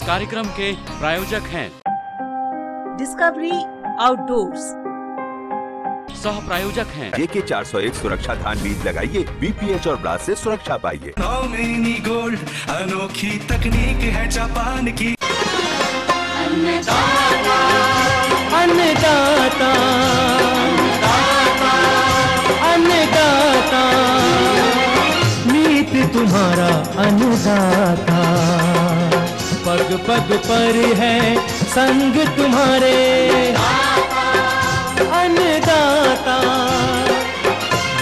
कार्यक्रम के प्रायोजक हैं डिस्कवरी आउटडोर्स। सह प्रायोजक हैं JK 401 सुरक्षा धान बीज लगाइए, BPH और ब्लास्ट से सुरक्षा पाइए। नौमिनी गोल्ड अनोखी तकनीक है जापान की। अन्नदाता अन्नदाता अन्नदाता नीत तुम्हारा अन्नदाता, पग पग पर है संग तुम्हारे अन्नदाता।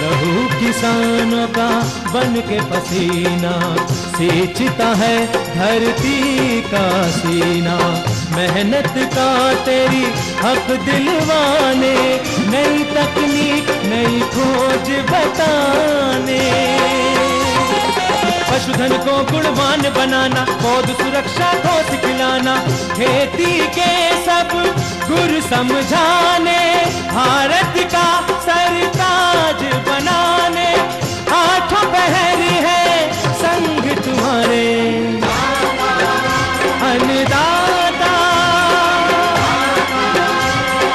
लहू किसानों का बन के पसीना सींचता है धरती का सीना, मेहनत का तेरी हक दिलवाने, नई तकनीक नई खोज बताने। पशुधन को गुणवान बनाना, पौध सुरक्षा को सिखलाना, खेती के सब गुर समझाने, भारत का सरताज बनाने, आठों पहर है संग तुम्हारे अन्नदाता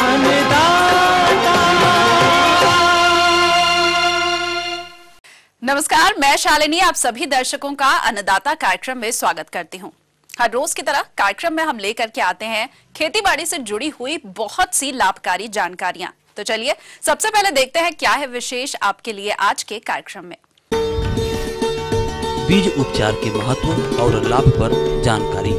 अन्नदाता। नमस्कार, मैं शालिनी आप सभी दर्शकों का अन्नदाता कार्यक्रम में स्वागत करती हूं। हर रोज की तरह कार्यक्रम में हम लेकर के आते हैं खेतीबाड़ी से जुड़ी हुई बहुत सी लाभकारी जानकारियां। तो चलिए सबसे पहले देखते हैं क्या है विशेष आपके लिए आज के कार्यक्रम में। बीज उपचार के महत्व और लाभ पर जानकारी।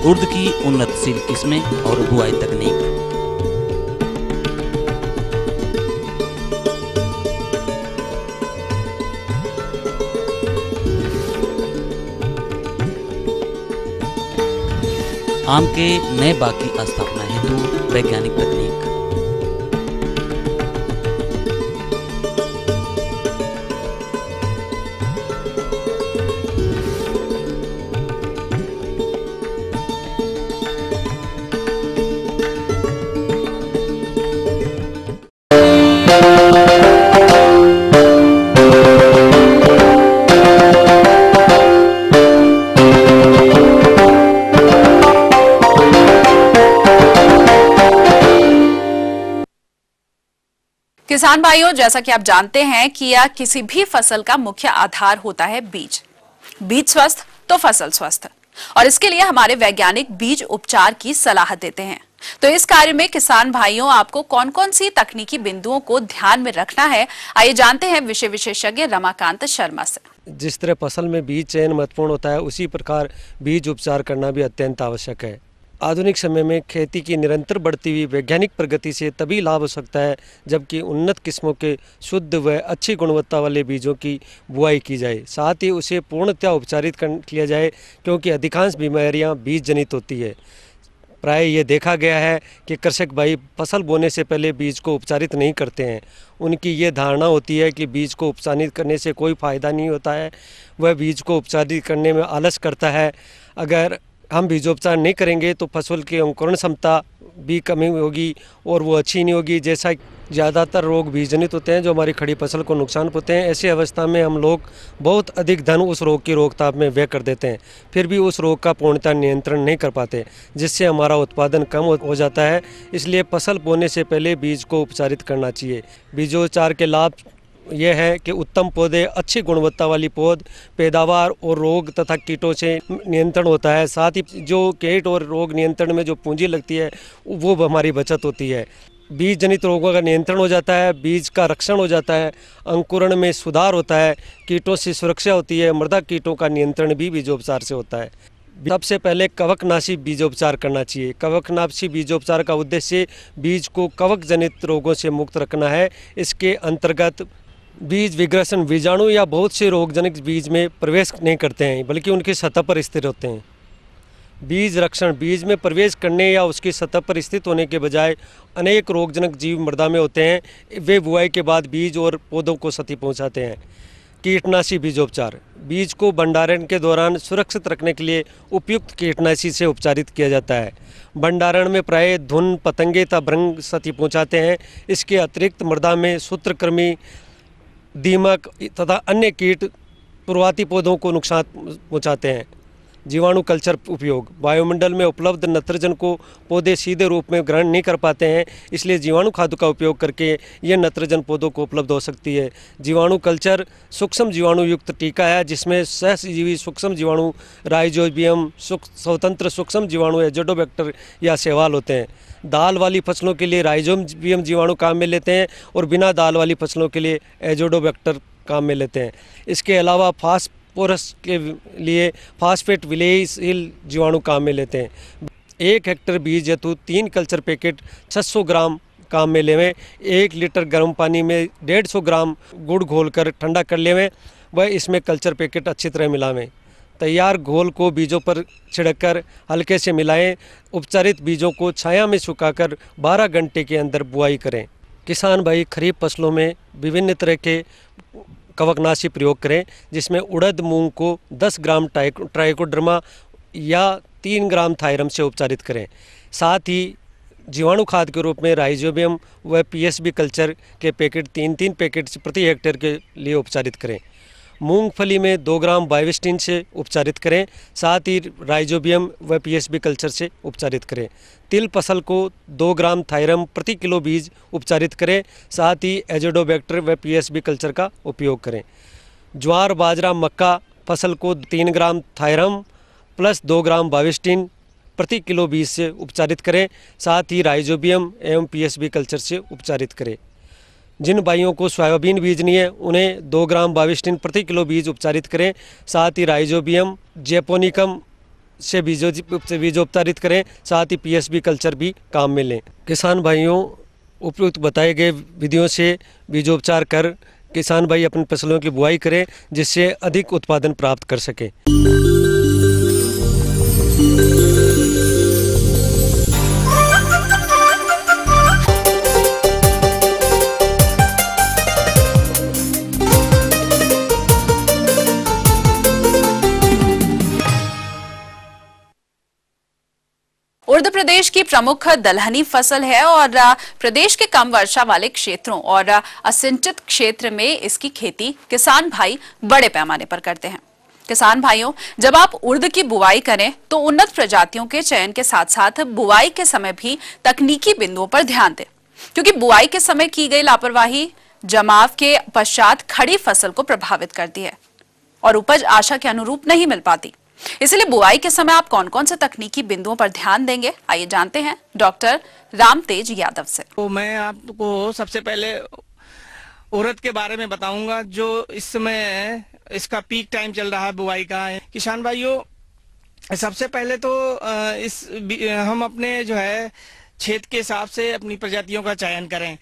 उर्द की उन्नतशील किस्में और बुआई तकनीक। आम के नए बाग की स्थापना हेतु वैज्ञानिक तकनीक। किसान भाइयों, जैसा कि आप जानते हैं कि यह किसी भी फसल का मुख्य आधार होता है बीज। बीज स्वस्थ तो फसल स्वस्थ, और इसके लिए हमारे वैज्ञानिक बीज उपचार की सलाह देते हैं। तो इस कार्य में किसान भाइयों आपको कौन कौन सी तकनीकी बिंदुओं को ध्यान में रखना है, आइए जानते हैं विषय विशेषज्ञ रमाकांत शर्मा से। जिस तरह फसल में बीज चयन महत्वपूर्ण होता है, उसी प्रकार बीज उपचार करना भी अत्यंत आवश्यक है। आधुनिक समय में खेती की निरंतर बढ़ती हुई वैज्ञानिक प्रगति से तभी लाभ हो सकता है जबकि उन्नत किस्मों के शुद्ध व अच्छी गुणवत्ता वाले बीजों की बुआई की जाए, साथ ही उसे पूर्णतः उपचारित कर लिया जाए, क्योंकि अधिकांश बीमारियां बीज जनित होती है। प्राय ये देखा गया है कि कृषक भाई फसल बोने से पहले बीज को उपचारित नहीं करते हैं। उनकी ये धारणा होती है कि बीज को उपचारित करने से कोई फ़ायदा नहीं होता है, वह बीज को उपचारित करने में आलस करता है। अगर हम बीजोपचार नहीं करेंगे तो फसल की अंकुरण क्षमता भी कमी होगी और वो अच्छी नहीं होगी। जैसा ज़्यादातर रोग बीजजनित होते हैं जो हमारी खड़ी फसल को नुकसान पहुँचते हैं, ऐसी अवस्था में हम लोग बहुत अधिक धन उस रोग की रोकथाम में व्यय कर देते हैं, फिर भी उस रोग का पूर्णतः नियंत्रण नहीं कर पाते, जिससे हमारा उत्पादन कम हो जाता है। इसलिए फसल बोने से पहले बीज को उपचारित करना चाहिए। बीजोपचार के लाभ यह है कि उत्तम पौधे, अच्छी गुणवत्ता वाली पौध, पैदावार और रोग तथा कीटों से नियंत्रण होता है। साथ ही जो कीट और रोग नियंत्रण में जो पूंजी लगती है वो हमारी बचत होती है। बीज जनित रोगों का नियंत्रण हो जाता है, बीज का रक्षण हो जाता है, अंकुरण में सुधार होता है, कीटों से सुरक्षा होती है, मृदा कीटों का नियंत्रण भी बीजोपचार से होता है। सबसे पहले कवकनाशी बीजोपचार करना चाहिए। कवकनाशी बीजोपचार का उद्देश्य बीज को कवक जनित रोगों से मुक्त रखना है। इसके अंतर्गत बीज विग्रसन, बीजाणु या बहुत से रोगजनक बीज में प्रवेश नहीं करते हैं, बल्कि उनकी सतह पर स्थिर होते हैं। बीज रक्षण, बीज में प्रवेश करने या उसकी सतह पर स्थित होने के बजाय अनेक रोगजनक जीव मृदा में होते हैं। वे बुआई के बाद बीज और पौधों को क्षति पहुंचाते हैं। कीटनाशी बीजोपचार। बीज को भंडारण के दौरान सुरक्षित रखने के लिए उपयुक्त कीटनाशी से उपचारित किया जाता है। भंडारण में प्राय धुन, पतंगे तथा भृंग क्षति पहुँचाते हैं। इसके अतिरिक्त मृदा में सूत्रकृमि, दीमक तथा अन्य कीट पूर्वाती पौधों को नुकसान पहुँचाते हैं। जीवाणु कल्चर उपयोग। वायुमंडल में उपलब्ध नत्रजन को पौधे सीधे रूप में ग्रहण नहीं कर पाते हैं, इसलिए जीवाणु खादों का उपयोग करके यह नत्रजन पौधों को उपलब्ध हो सकती है। जीवाणु कल्चर सूक्ष्म जीवाणु युक्त टीका है जिसमें सहजीवी सूक्ष्म जीवाणु राइजोबियम, स्वतंत्र सूक्ष्म जीवाणु एजोडोबैक्टर या शैवाल होते हैं। दाल वाली फसलों के लिए राइजोबियम जीवाणु काम में लेते हैं और बिना दाल वाली फसलों के लिए एजोडोबैक्टर काम में लेते हैं। इसके अलावा फास्फोरस के लिए फास्फेट विलयशील जीवाणु काम में लेते हैं। 1 हेक्टेयर बीज हेतु 3 कल्चर पैकेट 600 ग्राम काम में लेवें। 1 लीटर गर्म पानी में 150 ग्राम गुड़ घोलकर ठंडा कर लेवें व इसमें कल्चर पैकेट अच्छी तरह मिलावें। तैयार घोल को बीजों पर छिड़ककर हल्के से मिलाएं। उपचारित बीजों को छाया में सुखाकर 12 घंटे के अंदर बुआई करें। किसान भाई खरीफ फसलों में विभिन्न तरह के कवकनाशी प्रयोग करें, जिसमें उड़द मूंग को 10 ग्राम ट्राइकोडर्मा या 3 ग्राम थायरम से उपचारित करें। साथ ही जीवाणु खाद के रूप में राइजोबियम व पीएसबी कल्चर के पैकेट 3-3 पैकेट प्रति हेक्टेयर के लिए उपचारित करें। मूंगफली में 2 ग्राम बाइवेस्टिन से उपचारित करें। साथ ही राइजोबियम व पीएसबी कल्चर से उपचारित करें। तिल फसल को 2 ग्राम थायरम प्रति किलो बीज उपचारित करें। साथ ही एजोडोबैक्टर व पीएसबी कल्चर का उपयोग करें। ज्वार, बाजरा, मक्का फसल को 3 ग्राम थायरम प्लस 2 ग्राम बाइवेस्टिन प्रति किलो बीज से उपचारित करें। साथ ही राइजोबियम एवं पीएसबी कल्चर से उपचारित करें। जिन भाइयों को सोयाबीन बीजनी है उन्हें 2 ग्राम बाइवेस्टिन प्रति किलो बीज उपचारित करें। साथ ही राइजोबियम जेपोनिकम से बीजोपचारित करें। साथ ही पीएसबी कल्चर भी काम में लें। किसान भाइयों, उपयुक्त बताए गए विधियों से बीजोपचार कर किसान भाई अपनी फसलों की बुआई करें, जिससे अधिक उत्पादन प्राप्त कर सकें। उर्द प्रदेश की प्रमुख दलहनी फसल है और प्रदेश के कम वर्षा वाले क्षेत्रों और असिंचित क्षेत्र में इसकी खेती किसान भाई बड़े पैमाने पर करते हैं। किसान भाइयों, जब आप उर्द की बुआई करें तो उन्नत प्रजातियों के चयन के साथ साथ बुआई के समय भी तकनीकी बिंदुओं पर ध्यान दें, क्योंकि बुआई के समय की गई लापरवाही जमाव के पश्चात खड़ी फसल को प्रभावित करती है और उपज आशा के अनुरूप नहीं मिल पाती। इसलिए बुआई के समय आप कौन कौन से तकनीकी बिंदुओं पर ध्यान देंगे, आइए जानते हैं डॉक्टर रामतेज यादव से। तो मैं आपको सबसे पहले उड़द के बारे में बताऊंगा, जो इस समय इसका पीक टाइम चल रहा है बुआई का। किसान भाइयों, सबसे पहले तो हम अपने जो है क्षेत्र के हिसाब से अपनी प्रजातियों का चयन करें।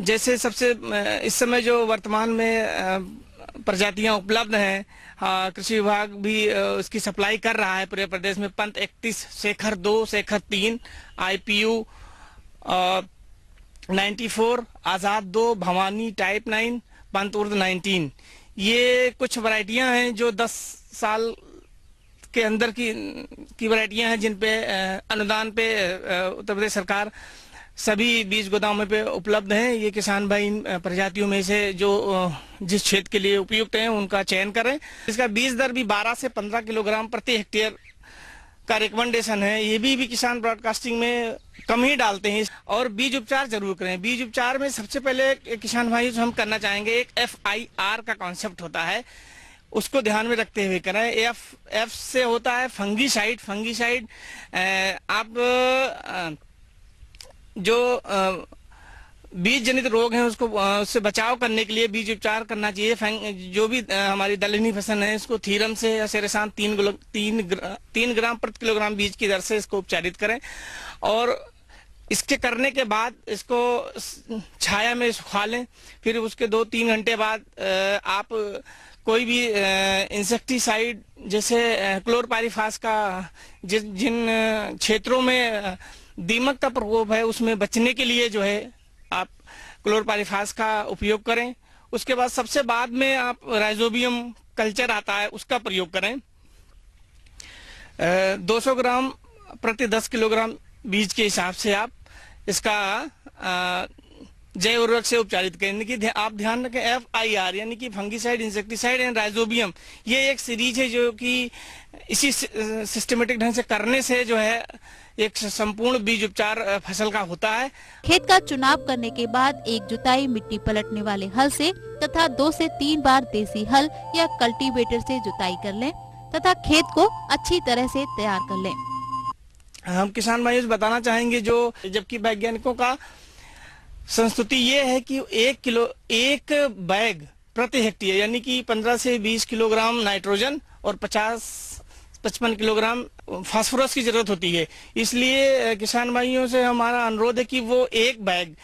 जैसे सबसे इस समय जो वर्तमान में प्रजातियां उपलब्ध हैं, कृषि विभाग भी उसकी सप्लाई कर रहा है पूरे प्रदेश में। पंत 31, शेखर 2, शेखर 3, IPU 94, आजाद 2, भवानी टाइप 9, पंत उर्द 19, ये कुछ वैरायटियां हैं जो 10 साल के अंदर की वैरायटियां हैं, जिन पे अनुदान पे उत्तर प्रदेश सरकार सभी बीज गोदामों पे उपलब्ध हैं। ये किसान भाई इन प्रजातियों में से जो जिस क्षेत्र के लिए उपयुक्त हैं उनका चयन करें। इसका बीज दर भी 12 से 15 किलोग्राम प्रति हेक्टेयर का रिकमेंडेशन है। ये भी किसान ब्रॉडकास्टिंग में कम ही डालते हैं। और बीज उपचार जरूर करें। बीज उपचार में सबसे पहले किसान भाई जो हम करना चाहेंगे, एक FIR का कॉन्सेप्ट होता है, उसको ध्यान में रखते हुए करें। F से होता है फंगीसाइड। आप जो बीज जनित रोग हैं उससे बचाव करने के लिए बीज उपचार करना चाहिए। जो भी हमारी दलहनी फसल है, इसको थीरम से या सेरेसान 3 ग्राम प्रति किलोग्राम बीज की दर से इसको उपचारित करें। और इसके करने के बाद इसको छाया में सुखा लें। फिर उसके 2-3 घंटे बाद आप कोई भी इंसेक्टिसाइड जैसे क्लोरपाइरीफास का, जिन क्षेत्रों में दीमक का प्रकोप है उसमें बचने के लिए जो है आप क्लोरपाइरीफास का उपयोग करें। उसके बाद सबसे बाद में आप राइजोबियम कल्चर आता है, उसका प्रयोग करें। 200 ग्राम प्रति 10 किलोग्राम बीज के हिसाब से आप इसका जैव उर्वरक से उपचारित करें। कि आप ध्यान रखें, FIR यानी कि फंगीसाइड, इंसेक्टिसाइड एंड राइजोबियम, ये एक सीरीज है जो कि इसी सिस्टमेटिक ढंग से करने से जो है एक संपूर्ण बीज उपचार फसल का होता है। खेत का चुनाव करने के बाद एक जुताई मिट्टी पलटने वाले हल से तथा 2 से 3 बार देसी हल या कल्टीवेटर से जुताई कर लें तथा खेत को अच्छी तरह से तैयार कर लें। हम किसान भाइयों से बताना चाहेंगे जबकि वैज्ञानिकों का संस्तुति ये है कि 1 बैग प्रति हेक्टेयर यानी कि 15 से 20 किलोग्राम नाइट्रोजन और 50-55 किलोग्राम फास्फोरस की जरूरत होती है। इसलिए किसान भाइयों से हमारा अनुरोध है कि वो 1 बैग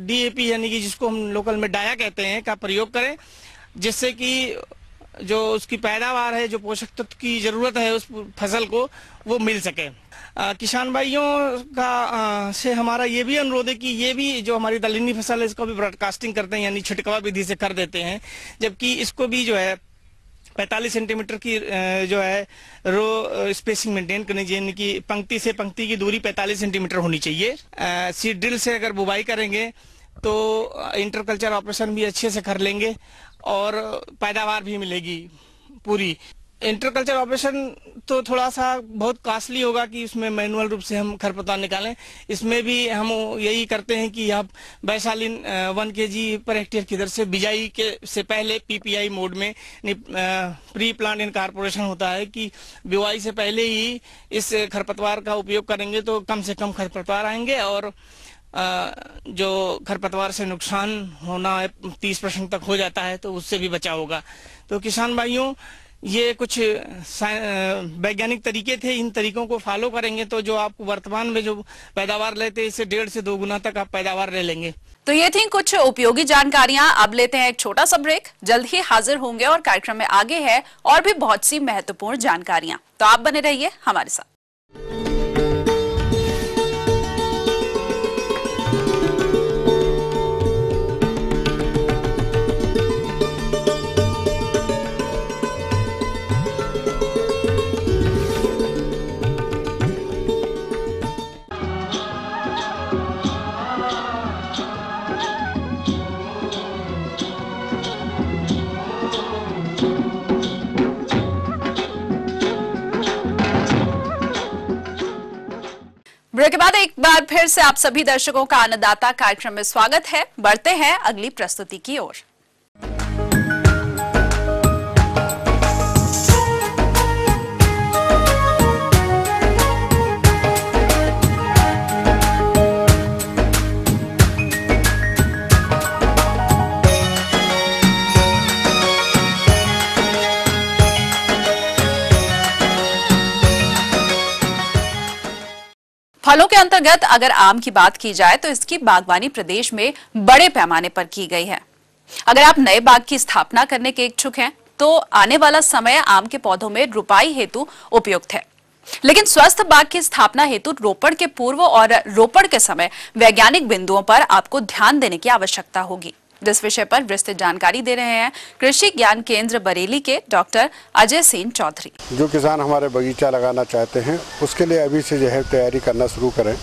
DAP यानी कि जिसको हम लोकल में डाया कहते हैं का प्रयोग करें, जिससे कि जो उसकी पैदावार है, जो पोषक तत्व की जरूरत है उस फसल को, वो मिल सके। किसान भाइयों का से हमारा ये भी अनुरोध है कि ये भी जो हमारी दलहनी फसल है इसको भी ब्रॉडकास्टिंग करते हैं, यानी छिड़कावा विधि से कर देते हैं, जबकि इसको भी जो है 45 सेंटीमीटर की जो है रो स्पेसिंग मेंटेन करनी चाहिए, यानी कि पंक्ति से पंक्ति की दूरी 45 सेंटीमीटर होनी चाहिए। सीड ड्रिल से अगर बुवाई करेंगे तो इंटरकल्चर ऑपरेशन भी अच्छे से कर लेंगे और पैदावार भी मिलेगी पूरी। इंटरकल्चर ऑपरेशन तो थोड़ा सा बहुत कॉस्टली होगा कि उसमें मैनुअल रूप से हम खरपतवार निकालें। इसमें भी हम यही करते हैं कि आप बैसालिन 1 kg पर हेक्टेयर की दर से बिजाई के से पहले PPI मोड में प्री प्लांट इनकॉर्पोरेशन होता है कि बुआई से पहले ही इस खरपतवार का उपयोग करेंगे तो कम से कम खरपतवार आएंगे और जो खरपतवार से नुकसान होना 30% तक हो जाता है तो उससे भी बचाव होगा। तो किसान भाइयों, ये कुछ वैज्ञानिक तरीके थे, इन तरीकों को फॉलो करेंगे तो जो आपको वर्तमान में जो पैदावार लेते हैं इससे 1.5 से 2 गुना तक आप पैदावार ले लेंगे। तो ये थी कुछ उपयोगी जानकारियां। अब लेते हैं एक छोटा सा ब्रेक, जल्द ही हाजिर होंगे और कार्यक्रम में आगे है और भी बहुत सी महत्वपूर्ण जानकारियां, तो आप बने रहिए हमारे साथ। ब्रेक के बाद एक बार फिर से आप सभी दर्शकों का अन्नदाता कार्यक्रम में स्वागत है। बढ़ते हैं अगली प्रस्तुति की ओर। फलों के अंतर्गत अगर आम की बात की जाए तो इसकी बागवानी प्रदेश में बड़े पैमाने पर की गई है। अगर आप नए बाग की स्थापना करने के इच्छुक हैं तो आने वाला समय आम के पौधों में रुपाई हेतु उपयुक्त है, लेकिन स्वस्थ बाग की स्थापना हेतु रोपण के पूर्व और रोपण के समय वैज्ञानिक बिंदुओं पर आपको ध्यान देने की आवश्यकता होगी, जिस विषय पर विस्तृत जानकारी दे रहे हैं कृषि ज्ञान केंद्र बरेली के डॉक्टर अजय सेन चौधरी। जो किसान हमारे बगीचा लगाना चाहते हैं उसके लिए अभी से जो है तैयारी करना शुरू करें।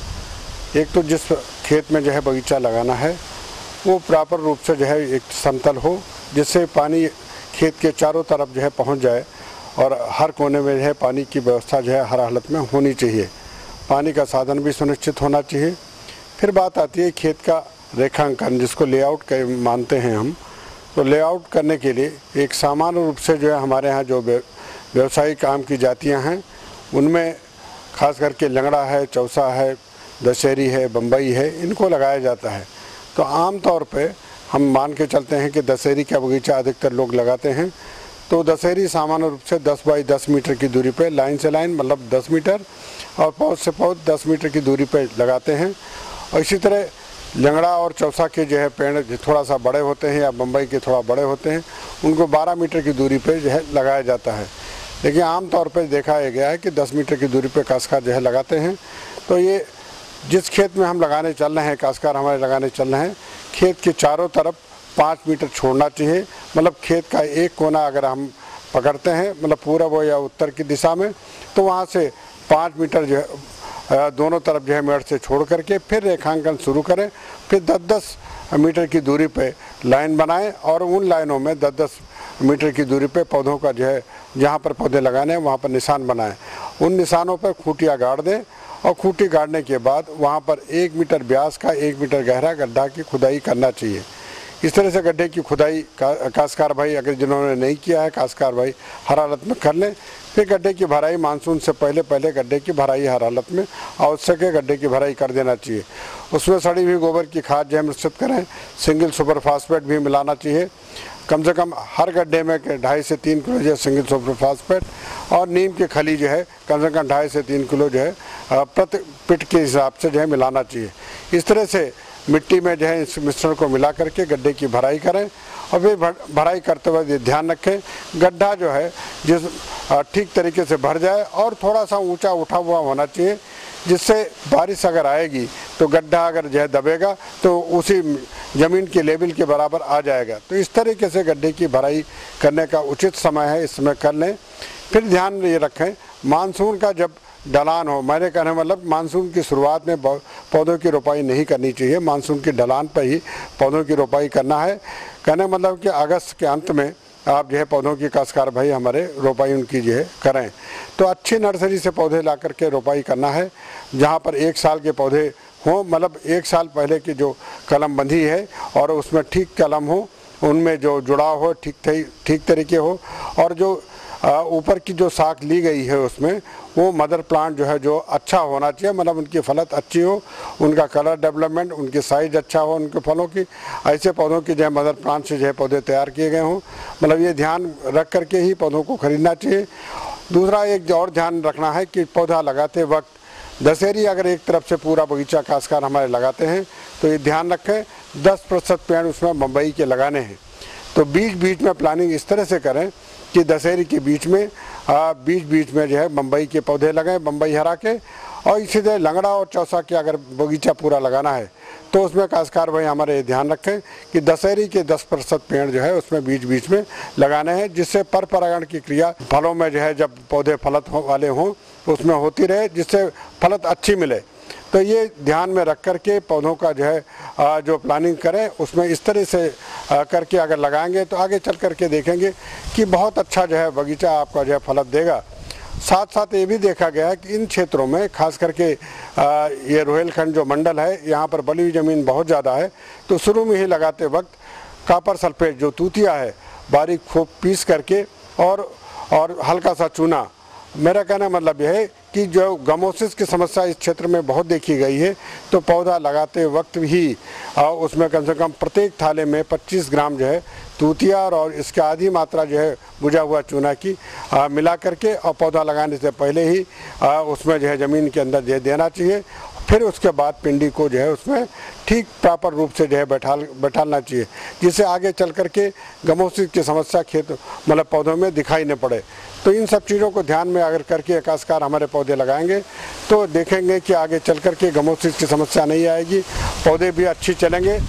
एक तो जिस खेत में जो है बगीचा लगाना है वो प्रॉपर रूप से जो है एक समतल हो, जिससे पानी खेत के चारों तरफ जो है पहुंच जाए और हर कोने में जो है पानी की व्यवस्था जो है हर हालत में होनी चाहिए। पानी का साधन भी सुनिश्चित होना चाहिए। फिर बात आती है खेत का रेखांकन, जिसको लेआउट मानते हैं हम। तो लेआउट करने के लिए एक सामान्य रूप से जो है हमारे यहाँ जो व्यवसायिक आम की जातियाँ हैं उनमें खास करके लंगड़ा है, चौसा है, दशहरी है, बम्बई है, इनको लगाया जाता है। तो आम तौर पे हम मान के चलते हैं कि दशहरी का बगीचा अधिकतर लोग लगाते हैं। तो दशहरी सामान्य रूप से 10 बाई 10 मीटर की दूरी पे, लाइन से लाइन मतलब 10 मीटर और पौध से पौध 10 मीटर की दूरी पे लगाते हैं। और इसी तरह लंगड़ा और चौसा के जो है पेड़ थोड़ा सा बड़े होते हैं या बम्बई के थोड़ा बड़े होते हैं, उनको 12 मीटर की दूरी पे जो है लगाया जाता है। लेकिन आमतौर पे देखा गया है कि 10 मीटर की दूरी पे काश्तकार जो है लगाते हैं। तो ये जिस खेत में हम लगाने चल रहे हैं, काश्तकार हमारे लगाने चल रहे हैं, खेत के चारों तरफ 5 मीटर छोड़ना चाहिए। मतलब खेत का एक कोना अगर हम पकड़ते हैं मतलब पूरब या उत्तर की दिशा में, तो वहाँ से 5 मीटर जो है दोनों तरफ जो है मेड़ से छोड़ करके फिर रेखांकन शुरू करें। फिर 10-10 मीटर की दूरी पे लाइन बनाएं और उन लाइनों में 10-10 मीटर की दूरी पे पौधों का जो है जहाँ पर पौधे लगाने हैं वहाँ पर निशान बनाएं। उन निशानों पर खूंटियाँ गाड़ दें और खूंटी गाड़ने के बाद वहाँ पर 1 मीटर व्यास का 1 मीटर गहरा गड्ढा की खुदाई करना चाहिए। इस तरह से गड्ढे की खुदाई काश्तकार भाई अगर जिन्होंने नहीं किया है, काश्तकार भाई हर हालत में कर लें। फिर गड्ढे की भराई मानसून से पहले गड्ढे की भराई हर हालत में आवश्यक है, गड्ढे की भराई कर देना चाहिए। उसमें सड़ी हुई गोबर की खाद जो है मिश्रित करें, सिंगल सुपर फास्फेट भी मिलाना चाहिए। कम से कम हर गड्ढे में 2.5 से 3 किलो जो है सिंगल सुपर फास्फेट और नीम की खली जो है कम से कम 2.5 से 3 किलो जो है प्रति पिट के हिसाब से जो है मिलाना चाहिए। इस तरह से मिट्टी में जो है इस मिश्रण को मिला करके गड्ढे की भराई करें और फिर भराई करते वक्त ये ध्यान रखें गड्ढा जो है जिस ठीक तरीके से भर जाए और थोड़ा सा ऊंचा उठा हुआ होना चाहिए, जिससे बारिश अगर आएगी तो गड्ढा अगर जो है दबेगा तो उसी ज़मीन के लेवल के बराबर आ जाएगा। तो इस तरीके से गड्ढे की भराई करने का उचित समय है, इसमें कर लें। फिर ध्यान ये रखें मानसून का जब ढलान हो, मैंने कहने मतलब मानसून की शुरुआत में पौधों की रोपाई नहीं करनी चाहिए, मानसून की ढलान पर ही पौधों की रोपाई करना है। कहने मतलब कि अगस्त के अंत में आप जो है पौधों की काश्तकार भाई हमारे रोपाई उनकी जो है करें। तो अच्छी नर्सरी से पौधे ला करके रोपाई करना है, जहाँ पर 1 साल के पौधे हों, मतलब 1 साल पहले की जो कलम बंधी है और उसमें ठीक कलम हो, उनमें जो जुड़ाव हो ठीक तरीके हो और जो ऊपर की जो शाख ली गई है उसमें वो मदर प्लांट जो है जो अच्छा होना चाहिए, मतलब उनकी फलत अच्छी हो, उनका कलर डेवलपमेंट, उनकी साइज अच्छा हो उनके फलों की। ऐसे पौधों की जो है मदर प्लांट से जो है पौधे तैयार किए गए हों, मतलब ये ध्यान रख करके ही पौधों को खरीदना चाहिए। दूसरा एक और ध्यान रखना है कि पौधा लगाते वक्त दशहरी अगर एक तरफ से पूरा बगीचा काश्तकार हमारे लगाते हैं तो ये ध्यान रखें 10% पेड़ उसमें बम्बई के लगाने हैं। तो बीच में प्लानिंग इस तरह से करें कि दशहरी के बीच में बीच में जो है बम्बई के पौधे लगाएं, बम्बई हरा के। और इसी तरह लंगड़ा और चौसा के अगर बगीचा पूरा लगाना है तो उसमें काश्तकार भाई हमारे ध्यान रखें कि दशहरी के 10% पेड़ जो है उसमें बीच में लगाने हैं, जिससे पर परागण की क्रिया फलों में जो है जब पौधे फलत वाले हों उसमें होती रहे, जिससे फलत अच्छी मिले। तो ये ध्यान में रख कर के पौधों का जो है जो प्लानिंग करें उसमें इस तरह से करके अगर लगाएंगे तो आगे चल कर के देखेंगे कि बहुत अच्छा जो है बगीचा आपका जो है फलत देगा। साथ साथ ये भी देखा गया है कि इन क्षेत्रों में खास करके ये रोहिलखंड जो मंडल है यहाँ पर बली हुई ज़मीन बहुत ज़्यादा है, तो शुरू में ही लगाते वक्त कॉपर सल्फेट जो तूतिया है बारीक खूब पीस करके और हल्का सा चूना, मेरा कहना मतलब यह है कि जो गमोसिस की समस्या इस क्षेत्र में बहुत देखी गई है, तो पौधा लगाते वक्त ही उसमें कम से कम प्रत्येक थाले में 25 ग्राम जो है तूतिया और इसके आधी मात्रा जो है बुझा हुआ चूना की मिला करके और पौधा लगाने से पहले ही उसमें जो है ज़मीन के अंदर जो है देना चाहिए। फिर उसके बाद पिंडी को जो है उसमें ठीक प्रॉपर रूप से जो है बैठालना चाहिए, जिससे आगे चल करके गमोसिस की समस्या खेत मतलब पौधों में दिखाई न पड़े। तो इन सब चीज़ों को ध्यान में अगर करके काश्तकार हमारे पौधे लगाएंगे तो देखेंगे कि आगे चल करके गमोसिस की समस्या नहीं आएगी, पौधे भी अच्छी चलेंगे।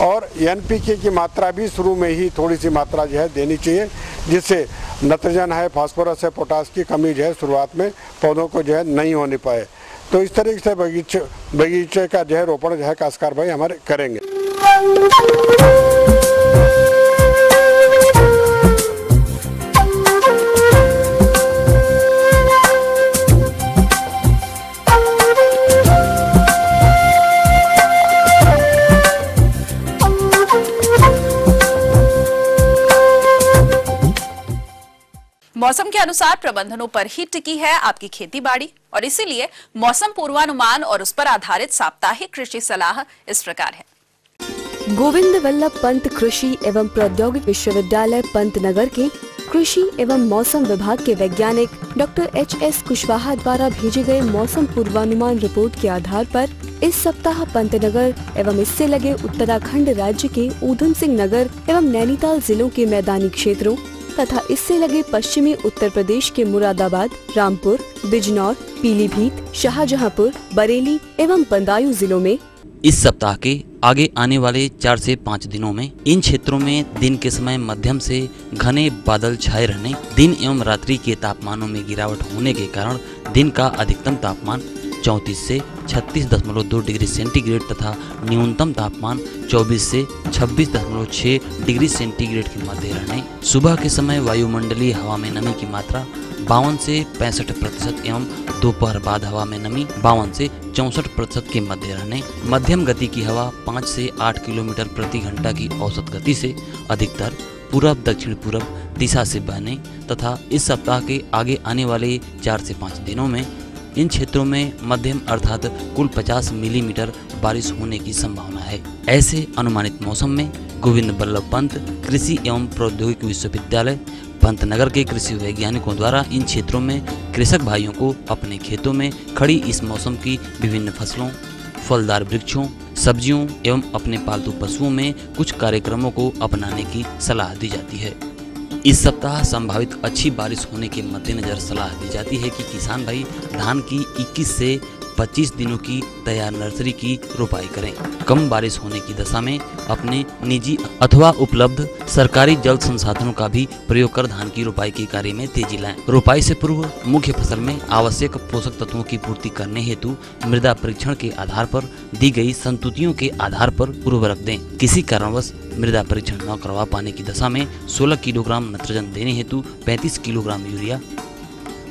और NPK की मात्रा भी शुरू में ही थोड़ी सी मात्रा जो है देनी चाहिए, जिससे नाइट्रोजन है, फास्फोरस है, पोटास की कमी जो है शुरुआत में पौधों को जो है नहीं होने पाए। तो इस तरीके से बगीचे का जो है रोपण जो है काश्तकार भाई हमारे करेंगे। मौसम के अनुसार प्रबंधनों पर ही टिकी है आपकी खेती बाड़ी, और इसीलिए मौसम पूर्वानुमान और उस पर आधारित साप्ताहिक कृषि सलाह इस प्रकार है। गोविंद वल्लभ पंत कृषि एवं प्रौद्योगिक विश्वविद्यालय पंतनगर के कृषि एवं मौसम विभाग के वैज्ञानिक डॉक्टर HS कुशवाहा द्वारा भेजे गए मौसम पूर्वानुमान रिपोर्ट के आधार पर इस सप्ताह पंतनगर एवं इससे लगे उत्तराखंड राज्य के ऊधम सिंह नगर एवं नैनीताल जिलों के मैदानी क्षेत्रों तथा इससे लगे पश्चिमी उत्तर प्रदेश के मुरादाबाद, रामपुर, बिजनौर, पीलीभीत, शाहजहांपुर, बरेली एवं बदायूं जिलों में इस सप्ताह के आगे आने वाले 4 से 5 दिनों में इन क्षेत्रों में दिन के समय मध्यम से घने बादल छाए रहने, दिन एवं रात्रि के तापमानों में गिरावट होने के कारण दिन का अधिकतम तापमान 34 से 36.2 डिग्री सेंटीग्रेड तथा न्यूनतम तापमान 24 से 26.6 डिग्री सेंटीग्रेड के मध्य रहने, सुबह के समय वायुमंडलीय हवा में नमी की मात्रा 52 से 65% एवं दोपहर बाद हवा में नमी 52 से 64% के मध्य रहने, मध्यम गति की हवा 5 से 8 किलोमीटर प्रति घंटा की औसत गति से अधिकतर पूरब दक्षिण पूरब दिशा से बहने तथा इस सप्ताह के आगे आने वाले 4 से 5 दिनों में इन क्षेत्रों में मध्यम अर्थात कुल 50 मिलीमीटर बारिश होने की संभावना है। ऐसे अनुमानित मौसम में गोविंद बल्लभ पंत कृषि एवं प्रौद्योगिकी विश्वविद्यालय पंतनगर के कृषि वैज्ञानिकों द्वारा इन क्षेत्रों में कृषक भाइयों को अपने खेतों में खड़ी इस मौसम की विभिन्न फसलों, फलदार वृक्षों, सब्जियों एवं अपने पालतू पशुओं में कुछ कार्यक्रमों को अपनाने की सलाह दी जाती है। इस सप्ताह संभावित अच्छी बारिश होने के मद्देनजर सलाह दी जाती है कि किसान भाई धान की 21 से 25 दिनों की तैयार नर्सरी की रोपाई करें। कम बारिश होने की दशा में अपने निजी अथवा उपलब्ध सरकारी जल संसाधनों का भी प्रयोग कर धान की रोपाई के कार्य में तेजी लाएं। रोपाई से पूर्व मुख्य फसल में आवश्यक पोषक तत्वों की पूर्ति करने हेतु मृदा परीक्षण के आधार पर दी गई संतुतियों के आधार पर उर्वरक दें। किसी कारणवश मृदा परीक्षण न करवा पाने की दशा में 16 किलोग्राम नत्रजन देने हेतु 35 किलोग्राम यूरिया,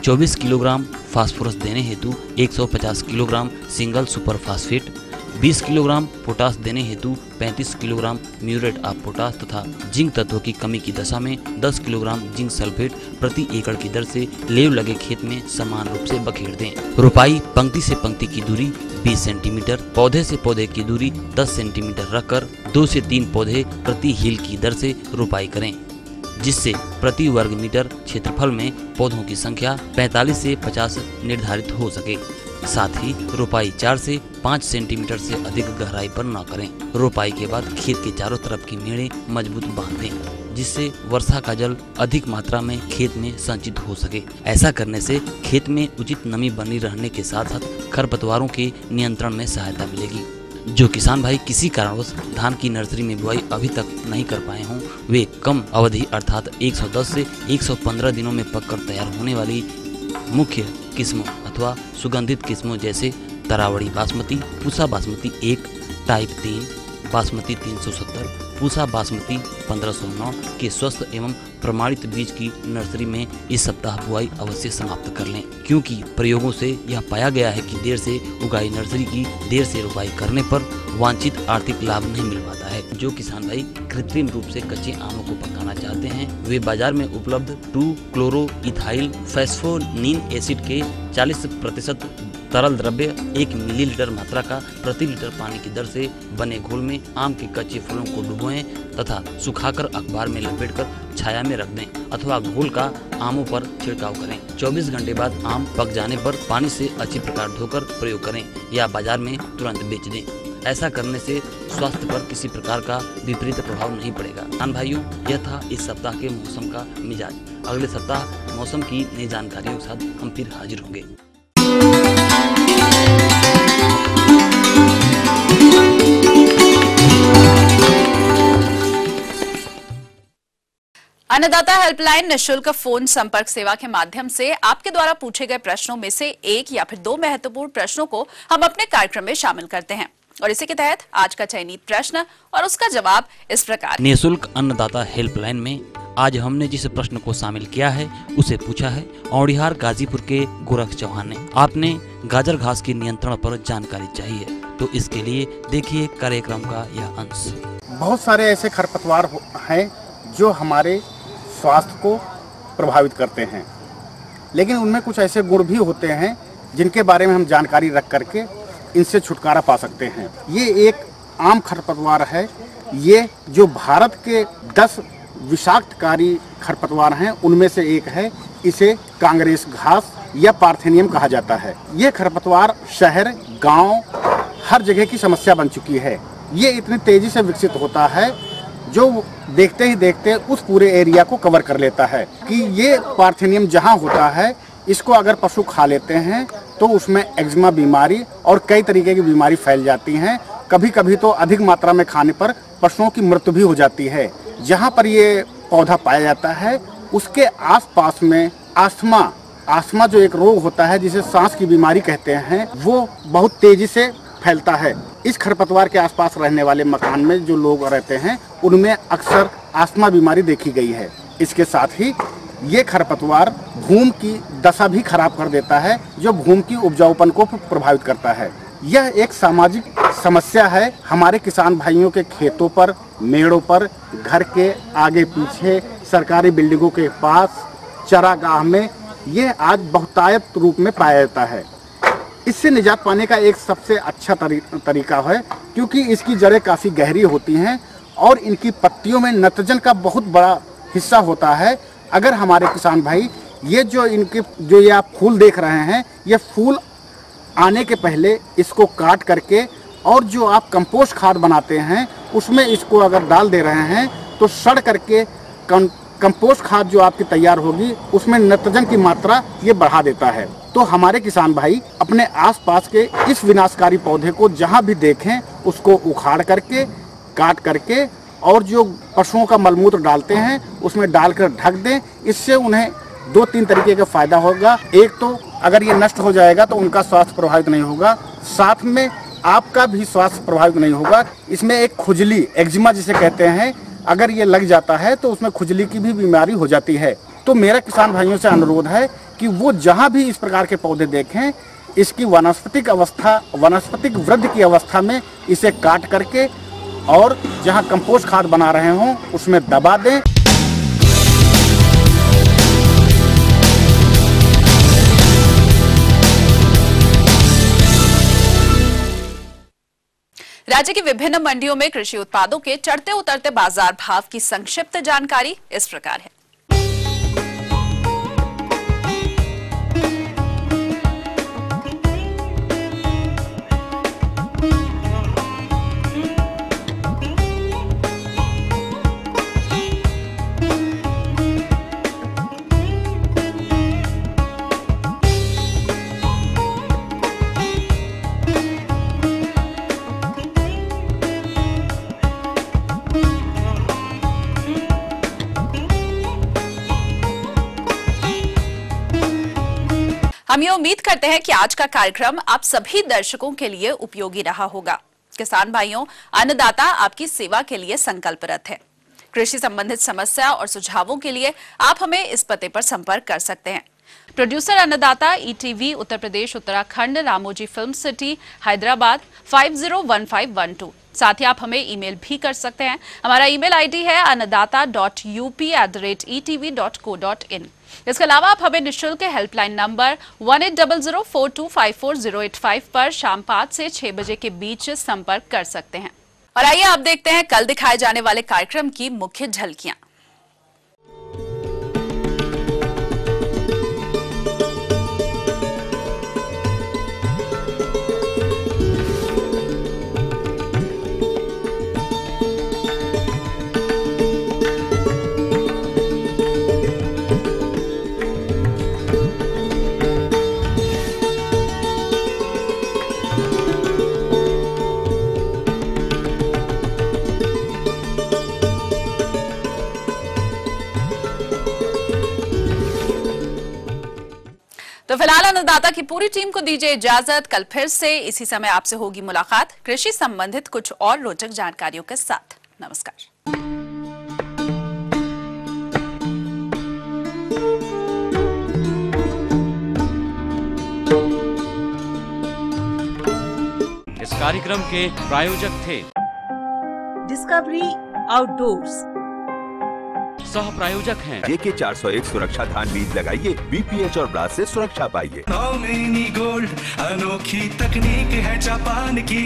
24 किलोग्राम फास्फोरस देने हेतु 150 kilogram single super phosphate, 20 kilogram potash देने हेतु 35 किलोग्राम म्यूरेट ऑफ पोटास तथा जिंक तत्वों की कमी की दशा में 10 किलोग्राम जिंक सल्फेट प्रति एकड़ की दर से लेव लगे खेत में समान रूप से बखेर दें। रोपाई पंक्ति से पंक्ति की दूरी 20 सेंटीमीटर, पौधे से पौधे की दूरी 10 सेंटीमीटर रखकर 2 से 3 पौधे प्रति हील की दर से रोपाई करें, जिससे प्रति वर्ग मीटर क्षेत्रफल में पौधों की संख्या 45 से 50 निर्धारित हो सके। साथ ही रोपाई 4 से 5 सेंटीमीटर से अधिक गहराई पर न करें। रोपाई के बाद खेत के चारों तरफ की मेड़ें मजबूत बांध दें, जिससे वर्षा का जल अधिक मात्रा में खेत में संचित हो सके। ऐसा करने से खेत में उचित नमी बनी रहने के साथ साथ खरपतवारों के नियंत्रण में सहायता मिलेगी। जो किसान भाई किसी कारणवश धान की नर्सरी में बुआई अभी तक नहीं कर पाए हों, वे कम अवधि अर्थात 110 से 115 दिनों में पककर तैयार होने वाली मुख्य किस्मों अथवा सुगंधित किस्मों जैसे तरावड़ी बासमती, पूसा बासमती 1, टाइप 3, बासमती 370, पूसा बासमती 1509 के स्वस्थ एवं प्रमाणित बीज की नर्सरी में इस सप्ताह बुआई अवश्य समाप्त कर लें, क्योंकि प्रयोगों से यह पाया गया है कि देर से उगाई नर्सरी की देर से रोपाई करने पर वांछित आर्थिक लाभ नहीं मिल पाता है। जो किसान भाई कृत्रिम रूप से कच्चे आमों को पकाना चाहते हैं, वे बाजार में उपलब्ध 2-क्लोरो-इथाइल फॉस्फोनिन एसिड के 40% तरल द्रव्य 1 मिलीलीटर मात्रा का प्रति लीटर पानी की दर से बने घोल में आम के कच्चे फलों को डुबोएं तथा सुखाकर अखबार में लपेटकर छाया में रख दें अथवा घोल का आमों पर छिड़काव करें। 24 घंटे बाद आम पक जाने पर पानी से अच्छी प्रकार धोकर प्रयोग करें या बाजार में तुरंत बेच दें। ऐसा करने से स्वास्थ्य पर किसी प्रकार का विपरीत प्रभाव नहीं पड़ेगा। किसान भाइयों, यह था इस सप्ताह के मौसम का मिजाज। अगले सप्ताह मौसम की नई जानकारियों के साथ हम फिर हाजिर होंगे। अन्नदाता हेल्पलाइन निःशुल्क फोन संपर्क सेवा के माध्यम से आपके द्वारा पूछे गए प्रश्नों में से एक या फिर 2 महत्वपूर्ण प्रश्नों को हम अपने कार्यक्रम में शामिल करते हैं और इसी के तहत आज का चयनित प्रश्न और उसका जवाब इस प्रकार। निःशुल्क अन्नदाता हेल्पलाइन में आज हमने जिस प्रश्न को शामिल किया है उसे पूछा है औड़िहार गाजीपुर के गोरख चौहान ने। आपने गाजर घास के नियंत्रण पर जानकारी चाहिए, तो इसके लिए देखिए कार्यक्रम का यह अंश। बहुत सारे ऐसे खरपतवार हैं जो हमारे स्वास्थ्य को प्रभावित करते हैं, लेकिन उनमें कुछ ऐसे गुण भी होते हैं जिनके बारे में हम जानकारी रख करके इनसे छुटकारा पा सकते हैं। ये एक आम खरपतवार है। ये जो भारत के 10 विषाक्तकारी खरपतवार हैं उनमें से एक है। इसे कांग्रेस घास या पार्थेनियम कहा जाता है। ये खरपतवार शहर, गांव, हर जगह की समस्या बन चुकी है। ये इतनी तेजी से विकसित होता है जो देखते ही देखते उस पूरे एरिया को कवर कर लेता है कि ये पार्थेनियम जहाँ होता है, इसको अगर पशु खा लेते हैं तो उसमें एक्जिमा बीमारी और कई तरीके की बीमारी फैल जाती हैं कभी कभी तो अधिक मात्रा में खाने पर पशुओं की मृत्यु भी हो जाती है। जहाँ पर ये पौधा पाया जाता है उसके आसपास में आस्थमा जो एक रोग होता है जिसे सांस की बीमारी कहते हैं, वो बहुत तेजी से फैलता है। इस खरपतवार के आसपास रहने वाले मकान में जो लोग रहते हैं उनमें अक्सर आस्थमा बीमारी देखी गई है। इसके साथ ही ये खरपतवार भूमि की दशा भी खराब कर देता है, जो भूमि की उपजाऊपन को प्रभावित करता है। यह एक सामाजिक समस्या है। हमारे किसान भाइयों के खेतों पर, मेड़ों पर, घर के आगे पीछे, सरकारी बिल्डिंगों के पास, चरागाह में यह आज बहुतायत रूप में पाया जाता है। इससे निजात पाने का एक सबसे अच्छा तरीका है, क्योंकि इसकी जड़ें काफ़ी गहरी होती हैं और इनकी पत्तियों में नाइट्रोजन का बहुत बड़ा हिस्सा होता है। अगर हमारे किसान भाई ये आप फूल देख रहे हैं, ये फूल आने के पहले इसको काट करके और जो आप कंपोस्ट खाद बनाते हैं उसमें इसको अगर डाल दे रहे हैं तो सड़ करके कंपोस्ट खाद जो आपकी तैयार होगी उसमें नाइट्रोजन की मात्रा ये बढ़ा देता है। तो हमारे किसान भाई अपने आसपास के इस विनाशकारी पौधे को जहाँ भी देखें उसको उखाड़ करके, काट करके और जो पशुओं का मलमूत्र डालते हैं उसमें डालकर ढक दें। इससे उन्हें 2-3 तरीके का फायदा होगा। एक तो अगर ये नष्ट हो जाएगा तो उनका स्वास्थ्य प्रभावित नहीं होगा, साथ में आपका भी स्वास्थ्य प्रभावित नहीं होगा। इसमें एक खुजली, एक्जिमा जिसे कहते हैं, अगर ये लग जाता है तो उसमें खुजली की भी बीमारी हो जाती है। तो मेरा किसान भाइयों से अनुरोध है कि वो जहाँ भी इस प्रकार के पौधे देखें, इसकी वानस्पतिक वृद्धि की अवस्था में इसे काट करके और जहाँ कंपोस्ट खाद बना रहे हों उसमें दबा दें। राज्य की विभिन्न मंडियों में कृषि उत्पादों के चढ़ते उतरते बाजार भाव की संक्षिप्त जानकारी इस प्रकार है। हम ये उम्मीद करते हैं कि आज का कार्यक्रम आप सभी दर्शकों के लिए उपयोगी रहा होगा। किसान भाइयों, अन्नदाता आपकी सेवा के लिए संकल्परत है। कृषि संबंधित समस्या और सुझावों के लिए आप हमें इस पते पर संपर्क कर सकते हैं। प्रोड्यूसर अन्नदाता, ETV, Uttar Pradesh, Uttarakhand, Ramoji film city, Hyderabad 501512। साथ ही आप हमें ईमेल भी कर सकते हैं। हमारा ईमेल आईडी है annadata.up@etv.co.in। इसके अलावा आप हमें निःशुल्क हेल्पलाइन नंबर 180042540885 पर शाम 5 से 6 बजे के बीच संपर्क कर सकते हैं। और आइए आप देखते हैं कल दिखाए जाने वाले कार्यक्रम की मुख्य झलकियां। तो फिलहाल अन्नदाता की पूरी टीम को दीजिए इजाजत। कल फिर से इसी समय आपसे होगी मुलाकात कृषि संबंधित कुछ और रोचक जानकारियों के साथ। नमस्कार। इस कार्यक्रम के प्रायोजक थे डिस्कवरी आउटडोर्स, सह प्रायोजक हैं JK 401 सुरक्षा धान बीज लगाइए, BPH और ब्लास्ट से सुरक्षा पाइए। नौमिनी गोल्ड अनोखी तकनीक है जापान की,